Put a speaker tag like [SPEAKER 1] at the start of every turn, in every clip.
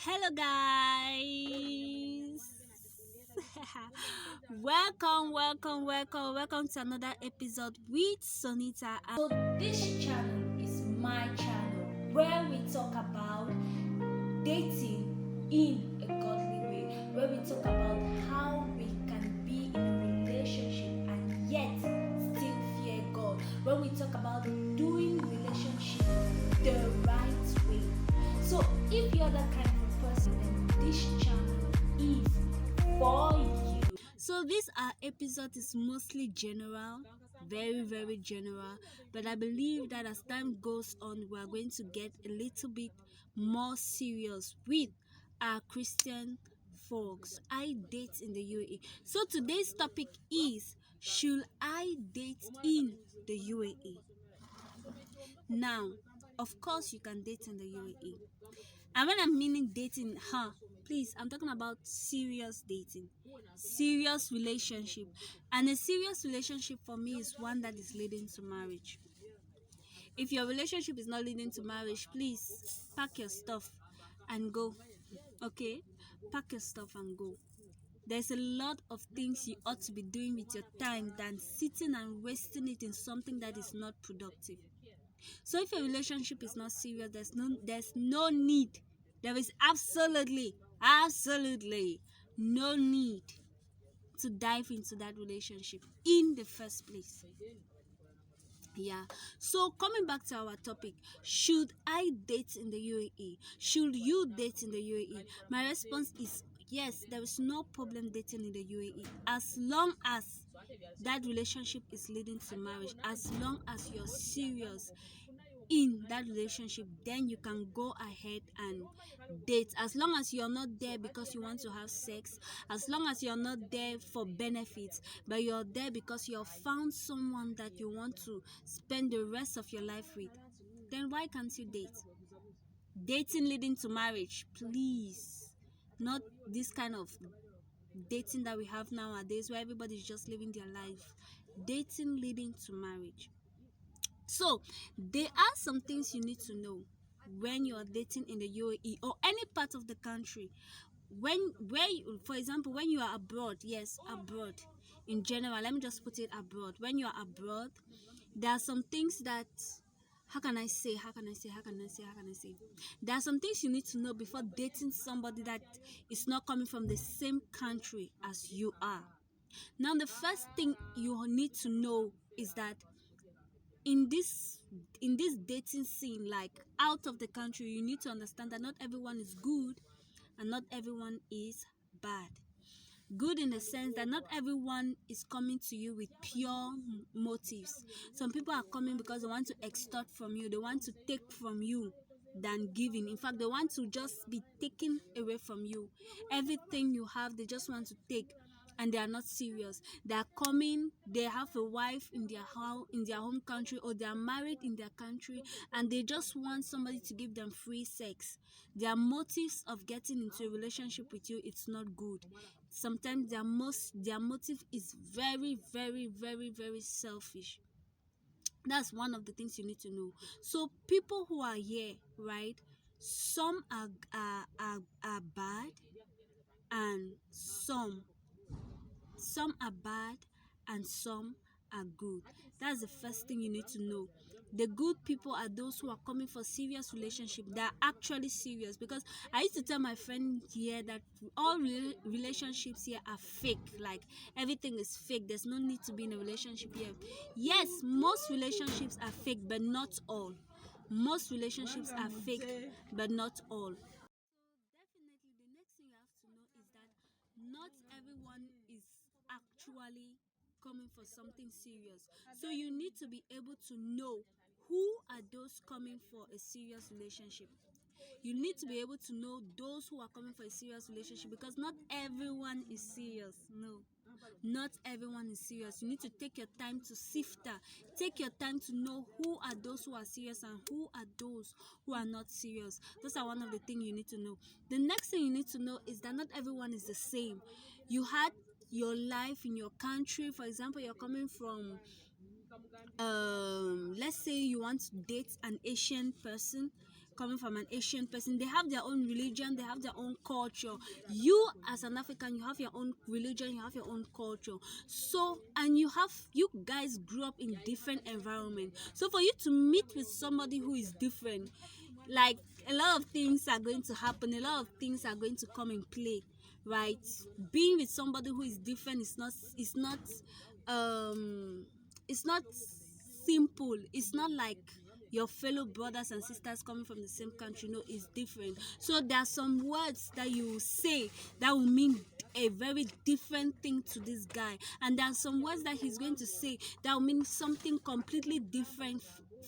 [SPEAKER 1] Hello, guys. welcome to another episode with Sonita. So, this channel is my channel where we talk about dating in a godly way, where we talk about how we can be in a relationship and yet still fear God, where we talk about doing relationship the right way. So, if you're that kind of person, then this channel is for you. So this episode is mostly general, very general, but I believe that as time goes on, we are going to get a little bit more serious with our Christian folks. I date in the UAE. So today's topic is, should I date in the UAE? Now, of course you can date in the UAE. And when I'm meaning dating, please, I'm talking about serious dating, serious relationship. And a serious relationship for me is one that is leading to marriage. If your relationship is not leading to marriage, please pack your stuff and go. Okay? Pack your stuff and go. There's a lot of things you ought to be doing with your time than sitting and wasting it in something that is not productive. So if your relationship is not serious, there's no need. There is absolutely no need to dive into that relationship in the first place. Yeah. So coming back to our topic, should I date in the UAE? Should you date in the UAE? My response is yes, there is no problem dating in the UAE as long as that relationship is leading to marriage, as long as you're serious in that relationship, then you can go ahead and date, as long as you're not there because you want to have sex, as long as you're not there for benefits, but you're there because you've found someone that you want to spend the rest of your life with. Then why can't you date? Dating leading to marriage, please. Not this kind of dating that we have nowadays where everybody's just living their life. Dating leading to marriage. So there are some things you need to know when you are dating in the UAE or any part of the country. For example, when you are abroad, yes, abroad in general, let me just put it abroad. When you are abroad, there are some things that, how can I say? There are some things you need to know before dating somebody that is not coming from the same country as you are. Now, the first thing you need to know is that in this dating scene, like out of the country, you need to understand that not everyone is good and not everyone is bad. Good in the sense that not everyone is coming to you with pure motives. Some people are coming because they want to extort from you, they want to take from you than giving. In fact, they want to just be taken away from you. Everything you have, they just want to take, and they are not serious. They are coming, they have a wife in their house, in their home country, or they are married in their country, and they just want somebody to give them free sex. Their motives of getting into a relationship with you, it's not good. Sometimes their motive is very selfish. That's one of the things you need to know. So people who are here, right, some are bad, and some are bad and some are good. That's the first thing you need to know. The good people are those who are coming for serious relationship. They are actually serious, because I used to tell my friend here that all relationships here are fake. Like, everything is fake. There's no need to be in a relationship here. Yes, most relationships are fake, but not all. Most relationships are fake, but not all. Definitely, the next thing you have to know is that not everyone is actually coming for something serious. So you need to be able to know who are those coming for a serious relationship. You need to be able to know those who are coming for a serious relationship, because not everyone is serious. No. Not everyone is serious. You need to take your time to sift that. Take your time to know who are those who are serious and who are those who are not serious. Those are one of the things you need to know. The next thing you need to know is that not everyone is the same. You had your life in your country. For example, you're coming from, let's say you want to date an Asian person, coming from an Asian person, they have their own religion, they have their own culture. You as an African, you have your own religion, you have your own culture. So, and you guys grew up in different environment. So for you to meet with somebody who is different, like, a lot of things are going to happen, a lot of things are going to come in play, right? Being with somebody who is different is not it's not simple. It's not like your fellow brothers and sisters coming from the same country. No, it's different. So there are some words that you say that will mean a very different thing to this guy, and there are some words that he's going to say that will mean something completely different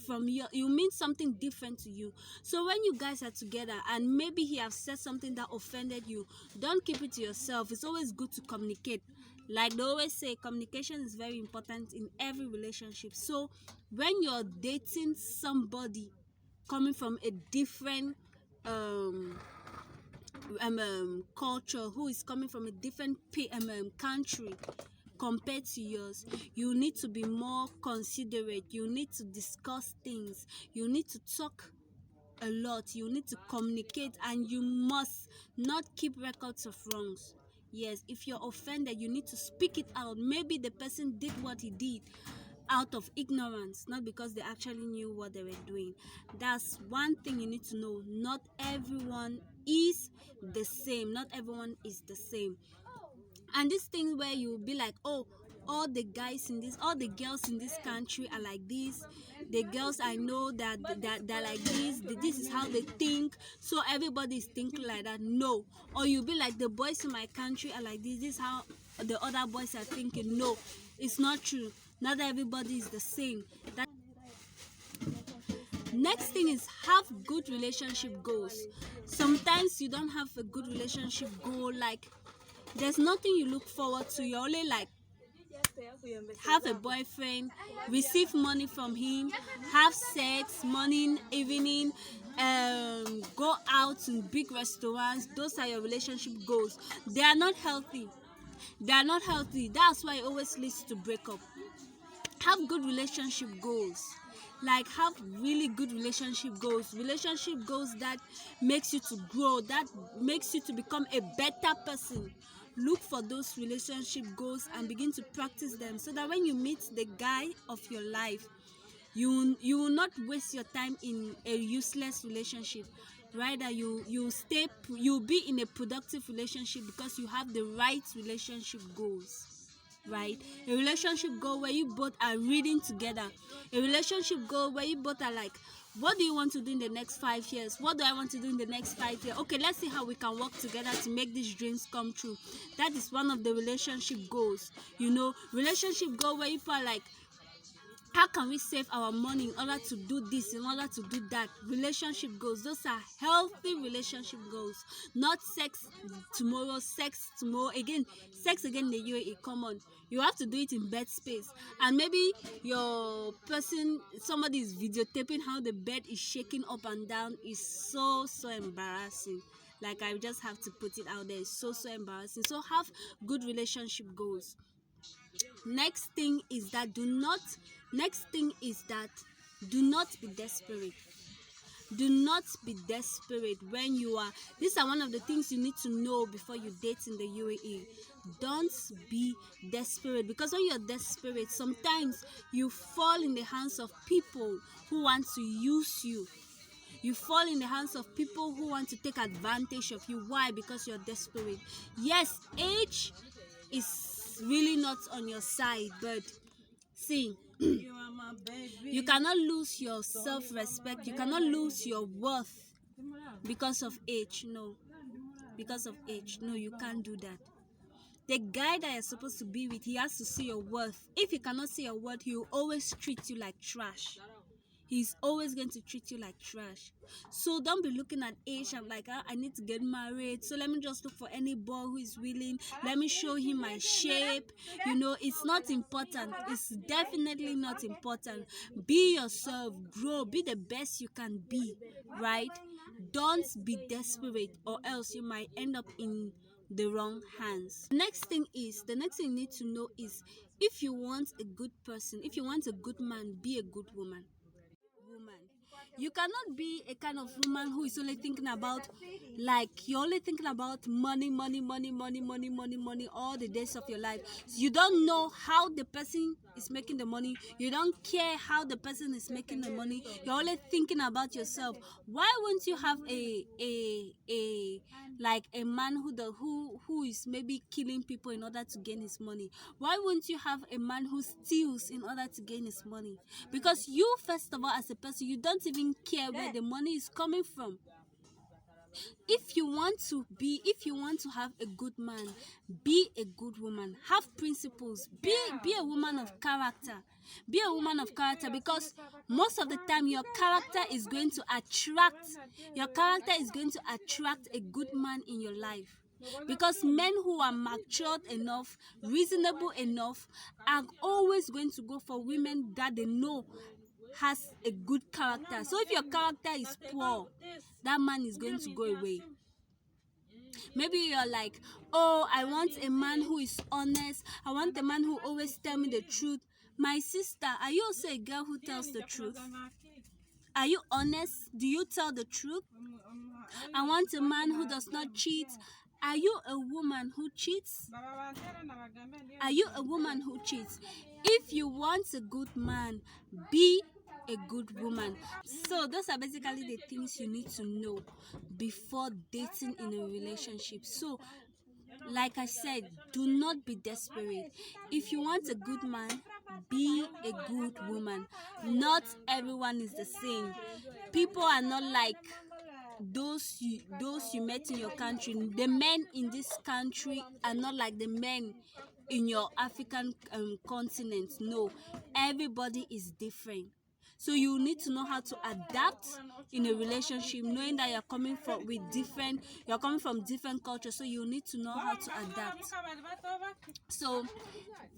[SPEAKER 1] from you mean something different to you. So when you guys are together and maybe he has said something that offended you, don't keep it to yourself. It's always good to communicate. Like they always say, communication is very important in every relationship. So when you're dating somebody coming from a different culture, who is coming from a different country compared to yours, you need to be more considerate. You need to discuss things, you need to talk a lot, you need to communicate, and you must not keep records of wrongs. Yes, if you're offended, you need to speak it out. Maybe the person did what he did out of ignorance, not because they actually knew what they were doing. That's one thing you need to know. Not everyone is the same. Not everyone is the same. And this thing where you'll be like, oh, all the girls in this country are like this, the girls I know that they're like this is how they think, so everybody is thinking like that. No. Or you'll be like, the boys in my country are like this is how the other boys are thinking. No, it's not true. Not everybody is the same. Next thing is, have good relationship goals. Sometimes you don't have a good relationship goal, like there's nothing you look forward to. You're only like, have a boyfriend, receive money from him, have sex morning, evening, go out to big restaurants. Those are your relationship goals. They are not healthy. That's why it always leads to breakup. Have good relationship goals. Like, have really good relationship goals that makes you to grow, that makes you to become a better person. Look for those relationship goals and begin to practice them, so that when you meet the guy of your life, you will not waste your time in a useless relationship. Rather, you'll be in a productive relationship because you have the right relationship goals. Right? A relationship goal where you both are reading together. A relationship goal where you both are like, what do you want to do in the next 5 years? What do I want to do in the next 5 years? Okay, let's see how we can work together to make these dreams come true. That is one of the relationship goals. Relationship goal where you are like, how can we save our money in order to do this, in order to do that? Relationship goals. Those are healthy relationship goals. Not sex tomorrow again. Sex again in the UAE, come on. You have to do it in bed space. And maybe somebody is videotaping how the bed is shaking up and down. Is so embarrassing. Like, I just have to put it out there. It's so embarrassing. So have good relationship goals. Next thing is that do not be desperate. Do not be desperate when you are. These are one of the things you need to know before you date in the UAE. Don't be desperate, because when you're desperate, sometimes you fall in the hands of people who want to use you. You fall in the hands of people who want to take advantage of you. Why? Because you're desperate. Yes, age is really not on your side, but see, you cannot lose your self-respect, you cannot lose your worth because of age. No, you can't do that. The guy that you're supposed to be with, he has to see your worth. If he cannot see your worth, he will always treat you like trash. He's always going to treat you like trash. So don't be looking at age and like, I need to get married, so let me just look for any boy who is willing. Let me show him my shape. It's not important. It's definitely not important. Be yourself, grow, be the best you can be, right? Don't be desperate, or else you might end up in the wrong hands. The next thing you need to know is, if you want a good person, if you want a good man, be a good woman. You cannot be a kind of woman who is only thinking about, like, you're only thinking about money, money, money, money, money, money, money all the days of your life. You don't know how the person is making the money. You don't care how the person is making the money. You're only thinking about yourself. Why won't you have a like a man who is maybe killing people in order to gain his money? Why won't you have a man who steals in order to gain his money? Because you, first of all, as a person, you don't even care where the money is coming from. If you want to have a good man, be a good woman, have principles, be a woman of character. Be a woman of character, because most of the time your character is going to attract a good man in your life. Because men who are matured enough, reasonable enough, are always going to go for women that they know has a good character. So if your character is poor, that man is going to go away. Maybe you're like, oh, I want a man who is honest. I want a man who always tell me the truth. My sister, are you also a girl who tells the truth? Are you honest? Do you tell the truth? I want a man who does not cheat. Are you a woman who cheats? Are you a woman who cheats? If you want a good man, be a good woman. So those are basically the things you need to know before dating in a relationship. So like I said, do not be desperate. If you want a good man, be a good woman. Not everyone is the same. People are not like those you met in your country. The men in this country are not like the men in your African continent. No, everybody is different. So you need to know how to adapt in a relationship, knowing that you're coming from different cultures. So you need to know how to adapt. So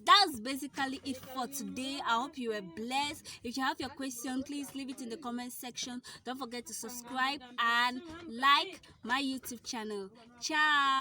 [SPEAKER 1] that's basically it for today. I hope you were blessed. If you have your question, please leave it in the comment section. Don't forget to subscribe and like my YouTube channel. Ciao.